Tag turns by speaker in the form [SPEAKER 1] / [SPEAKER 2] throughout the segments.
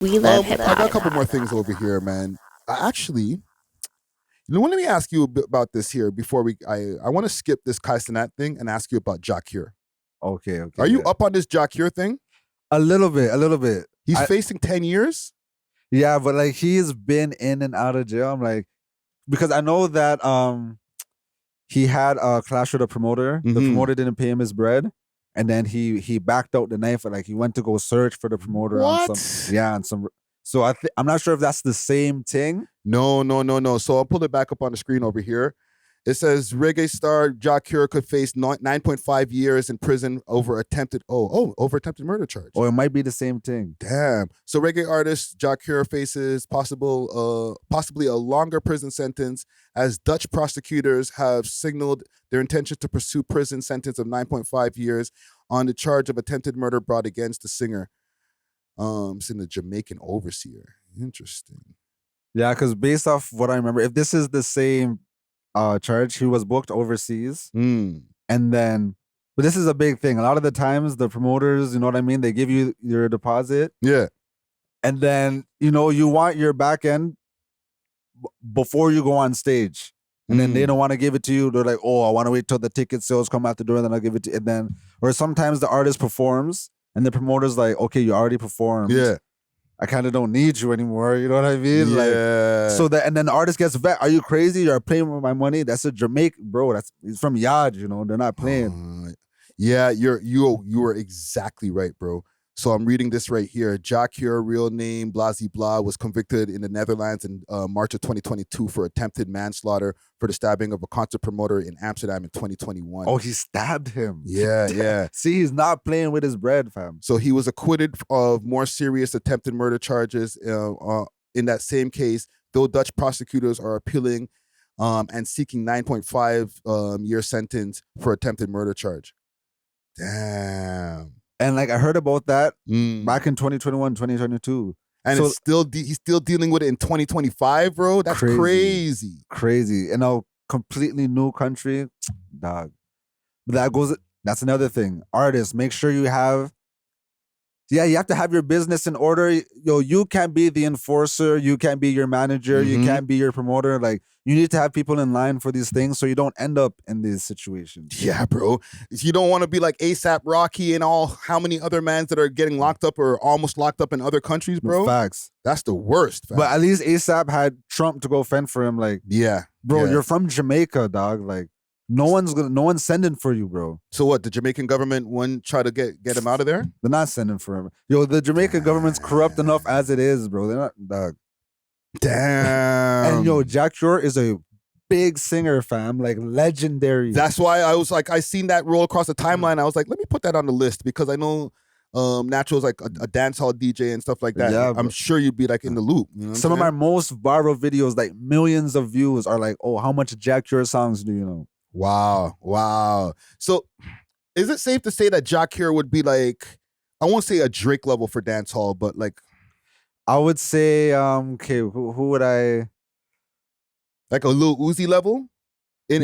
[SPEAKER 1] We love
[SPEAKER 2] I
[SPEAKER 1] hip
[SPEAKER 2] got a
[SPEAKER 1] hop.
[SPEAKER 2] couple more things over here, man. Actually, let me ask you a bit about this here before I want to skip this Kai Cenat thing and ask you about Jah Cure.
[SPEAKER 3] Okay.
[SPEAKER 2] Are you
[SPEAKER 3] Yeah.
[SPEAKER 2] up on this Jah Cure thing?
[SPEAKER 3] A little bit.
[SPEAKER 2] He's facing 10 years?
[SPEAKER 3] Yeah, but like he's been in and out of jail. I'm like, because I know that he had a clash with a promoter. The promoter didn't pay him his bread. And then he backed out the knife, and like he went to go search for the promoter
[SPEAKER 2] What?
[SPEAKER 3] on some. So I'm not sure if that's the same thing.
[SPEAKER 2] No. So I'll pull it back up on the screen over here. It says reggae star Jah Cure could face 9.5 years in prison over attempted murder charge.
[SPEAKER 3] Or it might be the same thing.
[SPEAKER 2] Damn. So reggae artist Jah Cure faces possibly a longer prison sentence, as Dutch prosecutors have signaled their intention to pursue prison sentence of 9.5 years on the charge of attempted murder brought against the singer. It's in the Jamaican overseer. Interesting.
[SPEAKER 3] Yeah, because based off what I remember, if this is the same charge, he was booked overseas, and then. But this is a big thing. A lot of the times, the promoters, you know what I mean, they give you your deposit.
[SPEAKER 2] Yeah.
[SPEAKER 3] And then, you want your back end before you go on stage. And then they don't want to give it to you. They're like, oh, I want to wait till the ticket sales come out the door, and then I'll give it to you. And then, or sometimes the artist performs, and the promoter's like, okay, you already performed.
[SPEAKER 2] Yeah.
[SPEAKER 3] I kind of don't need you anymore. You know what I mean?
[SPEAKER 2] Yeah.
[SPEAKER 3] Like, and then the artist gets vexed. Are you crazy? You're playing with my money. That's a Jamaican, bro. He's from Yard. They're not playing.
[SPEAKER 2] Yeah, you are exactly right, bro. So I'm reading this right here. Jah Cure, real name Blasey Blah, was convicted in the Netherlands in March of 2022 for attempted manslaughter for the stabbing of a concert promoter in Amsterdam in 2021.
[SPEAKER 3] Oh, he stabbed him.
[SPEAKER 2] Yeah.
[SPEAKER 3] See, he's not playing with his bread, fam.
[SPEAKER 2] So he was acquitted of more serious attempted murder charges in that same case, though Dutch prosecutors are appealing and seeking 9.5 year sentence for attempted murder charge. Damn.
[SPEAKER 3] And like I heard about that back in 2021, 2022.
[SPEAKER 2] And
[SPEAKER 3] so,
[SPEAKER 2] it's he's still dealing with it in 2025, bro. That's crazy.
[SPEAKER 3] Crazy. In a completely new country, dog. But that's another thing. Artists, make sure you have you have to have your business in order. You can't be the enforcer, you can't be your manager, you can't be your promoter. Like, you need to have people in line for these things so you don't end up in these situations.
[SPEAKER 2] Yeah, bro. You don't want to be like A$AP Rocky and how many other mans that are getting locked up or almost locked up in other countries, bro.
[SPEAKER 3] Facts.
[SPEAKER 2] That's the worst. Facts.
[SPEAKER 3] But at least A$AP had Trump to go fend for him. Like,
[SPEAKER 2] yeah,
[SPEAKER 3] bro, you're from Jamaica, dog. Like, no one's sending for you, bro.
[SPEAKER 2] So what? The Jamaican government wouldn't try to get him out of there?
[SPEAKER 3] They're not sending for him. The Jamaican government's corrupt enough as it is, bro. They're not, dog.
[SPEAKER 2] Damn.
[SPEAKER 3] And Jah Cure is a big singer, fam. Like, legendary.
[SPEAKER 2] That's why I was like, I seen that roll across the timeline. I was like, let me put that on the list because I know Natural's like a dance hall DJ and stuff like that. Yeah, I'm sure you'd be like in the loop. You know
[SPEAKER 3] Some of my most viral videos, like millions of views, are like, oh, how much Jah Cure songs do you know?
[SPEAKER 2] Wow. So is it safe to say that Jah Cure would be like, I won't say a Drake level for dance hall, but like,
[SPEAKER 3] I would say, okay, who would I?
[SPEAKER 2] Like a Lil Uzi level? In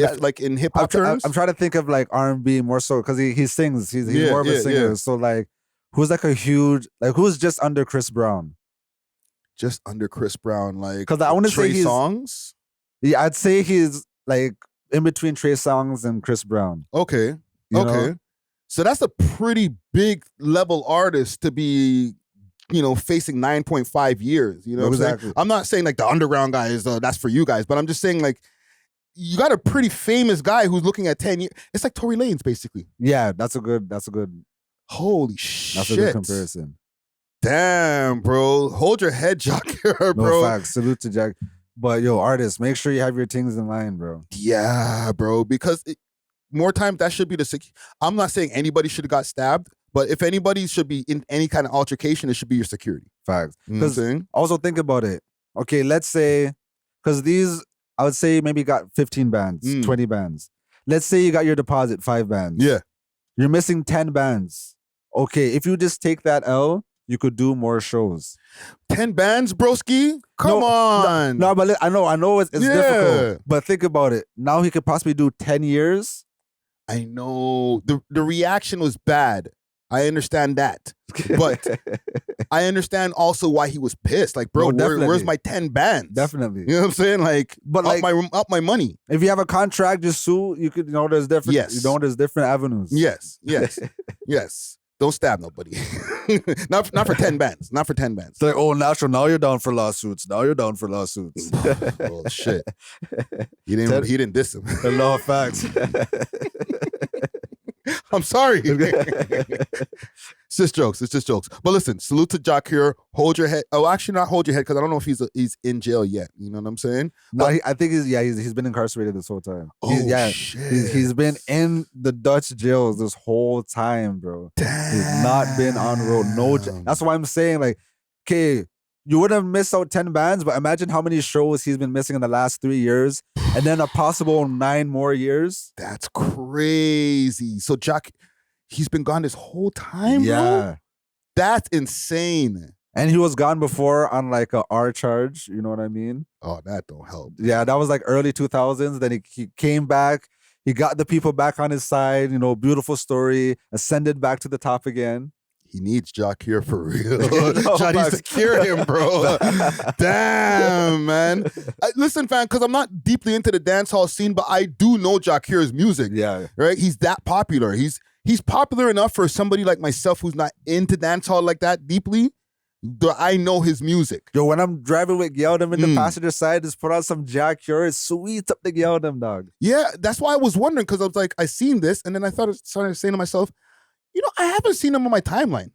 [SPEAKER 2] hip hop terms?
[SPEAKER 3] I'm trying to think of like R&B more so because he sings. He's more of a singer. Yeah. So like, who's like a huge, like who's just under Chris Brown?
[SPEAKER 2] Just under Chris Brown, like,
[SPEAKER 3] because I want to say
[SPEAKER 2] Trey Songz?
[SPEAKER 3] Yeah, I'd say he's like in between Trey Songz and Chris Brown.
[SPEAKER 2] Okay. So that's a pretty big level artist to be, facing 9.5 years. You know what I'm saying? I'm not saying like the underground guy is that's for you guys, but I'm just saying like you got a pretty famous guy who's looking at 10 years. It's like Tory Lanez, basically.
[SPEAKER 3] Yeah, that's a good.
[SPEAKER 2] Holy shit.
[SPEAKER 3] That's a good comparison.
[SPEAKER 2] Damn, bro. Hold your head, Jah Cure, bro.
[SPEAKER 3] No facts. Salute to Jack. But artists, make sure you have your things in line, bro.
[SPEAKER 2] Yeah, bro. Because more time, that should be I'm not saying anybody should have got stabbed, but if anybody should be in any kind of altercation, it should be your security.
[SPEAKER 3] Facts. Because also think about it. Okay, let's say, because these, I would say maybe got 15 bands, 20 bands. Let's say you got your deposit, 5 bands.
[SPEAKER 2] Yeah.
[SPEAKER 3] You're missing 10 bands. Okay, if you just take that L, you could do more shows.
[SPEAKER 2] 10 bands, broski? Come on.
[SPEAKER 3] No, but I know it's difficult. But think about it. Now he could possibly do 10 years.
[SPEAKER 2] I know. The reaction was bad. I understand that. But I understand also why he was pissed. Like, bro, where's my 10 bands?
[SPEAKER 3] Definitely.
[SPEAKER 2] You know what I'm saying? Like,
[SPEAKER 3] but
[SPEAKER 2] up my money.
[SPEAKER 3] If you have a contract, just sue. You could, there's different.
[SPEAKER 2] Yes.
[SPEAKER 3] There's different avenues.
[SPEAKER 2] Yes. Yes. Don't stab nobody. not for 10 bands. Not for 10 bands.
[SPEAKER 3] It's like, oh, National, now you're down for lawsuits. Oh, shit.
[SPEAKER 2] He didn't diss him.
[SPEAKER 3] The law of facts.
[SPEAKER 2] I'm sorry. It's just jokes. But listen, salute to Jah Cure. Hold your head. Oh, actually, not hold your head, because I don't know if he's in jail yet. You know what I'm saying?
[SPEAKER 3] No, I think he's been incarcerated this whole time.
[SPEAKER 2] Shit.
[SPEAKER 3] He's been in the Dutch jails this whole time, bro.
[SPEAKER 2] Damn.
[SPEAKER 3] He's not been on road. That's why I'm saying, like, okay, you wouldn't have missed out 10 bands, but imagine how many shows he's been missing in the last 3 years, and then a possible 9 more years.
[SPEAKER 2] That's crazy. So he's been gone this whole time, bro? That's insane.
[SPEAKER 3] And he was gone before on like a R charge, you know what I mean?
[SPEAKER 2] Oh, that don't help.
[SPEAKER 3] Yeah, that was like early 2000s. Then he came back. He got the people back on his side, beautiful story, ascended back to the top again.
[SPEAKER 2] He needs Jah Cure for real. Jah needs to cure him, bro. Damn, man. Listen, fam, because I'm not deeply into the dancehall scene, but I do know Jah Cure's music.
[SPEAKER 3] Yeah.
[SPEAKER 2] Right? He's that popular. He's popular enough for somebody like myself who's not into dancehall like that deeply. I know his music.
[SPEAKER 3] Yo, when I'm driving with Geldem in the passenger side, just put on some Jah Cure. It's sweet up the Geldem, dog.
[SPEAKER 2] Yeah, that's why I was wondering, because I was like, I seen this, and then I started saying to myself, I haven't seen him on my timeline.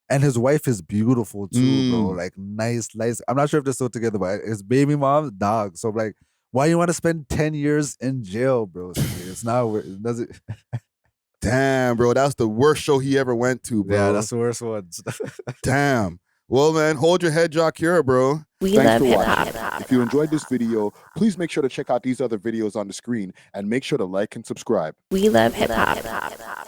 [SPEAKER 3] And his wife is beautiful too, bro. Like, nice. I'm not sure if they're still together, but his baby mom's dog. So, like, why you want to spend 10 years in jail, bro? It's not worth. Does it?
[SPEAKER 2] Damn, bro. That's the worst show he ever went to, bro.
[SPEAKER 3] Yeah, that's the worst one.
[SPEAKER 2] Damn. Well, man, hold your head, Jah Cure, bro.
[SPEAKER 1] Thanks for watching.
[SPEAKER 2] If you enjoyed this video, please make sure to check out these other videos on the screen, and make sure to like and subscribe.
[SPEAKER 1] We love hip hop.